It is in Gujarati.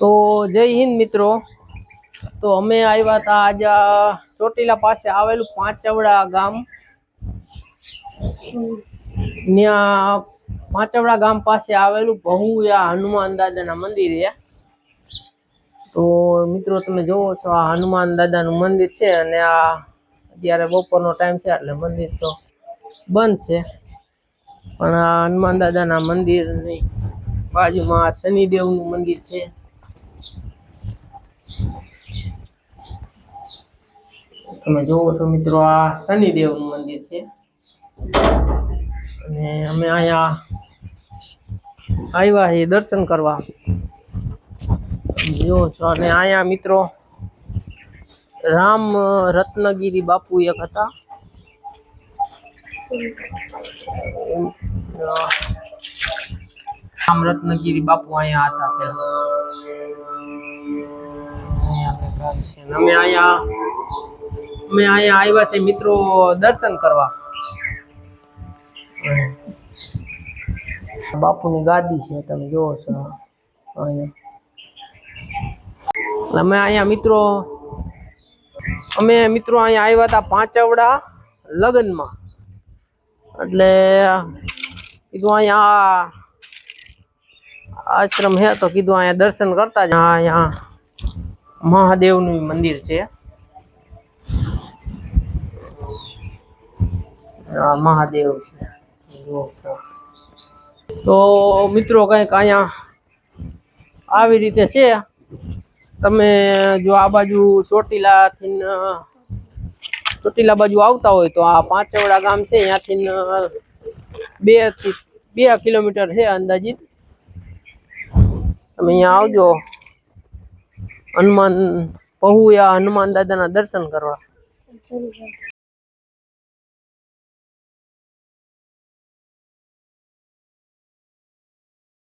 તો જય હિન્દ મિત્રો। તો અમે આવ્યા હતા આજ ચોટીલા પાસે આવેલું પાંચવડા ગામ। ત્યાં પાંચવડા ગામ પાસે આવેલું ભહુયા હનુમાન દાદાના મંદિર છે। તો મિત્રો તમે જોવો છો આ હનુમાન દાદાનું મંદિર છે અને આ અત્યારે બપોરનો ટાઈમ છે એટલે મંદિર તો બંધ છે, પણ આ હનુમાન દાદાના મંદિરની બાજુમાં શનિદેવનું મંદિર છે। તમે જોવો છો મિત્રો આ શનિદેવનું મંદિર છે અને અમે અહીંયા આવ્યા છીએ દર્શન કરવા। જો છો અને અહીંયા મિત્રો રામ રત્નગીરી બાપુ એક હતા। રામ રત્નગીરી બાપુ અહીંયા હતા પેલા। અમે અહીંયા આવ્યા છે મિત્રો દર્શન કરવા। બાપુની ગાદી છે તમે જોવો છો અહીંયા। અમે મિત્રો અહીંયા આવ્યા હતા પાંચવડા લગ્નમાં, એટલે કીધું અહીંયા આશ્રમ હે તો કીધું અહીંયા દર્શન કરતા જ। અહીંયા મહાદેવનું મંદિર છે, મહાદેવ છે। તો મિત્રો કંઈક અહીંયા આવી રીતે છે। તમે જો આ બાજુ ચોટીલા બાજુ આવતા હોય તો આ પાંચવડા ગામ છે, ત્યાંથી 2 કિલોમીટર છે અંદાજિત। તમે અહીંયા આવજો હનુમાન દાદાના દર્શન કરવા।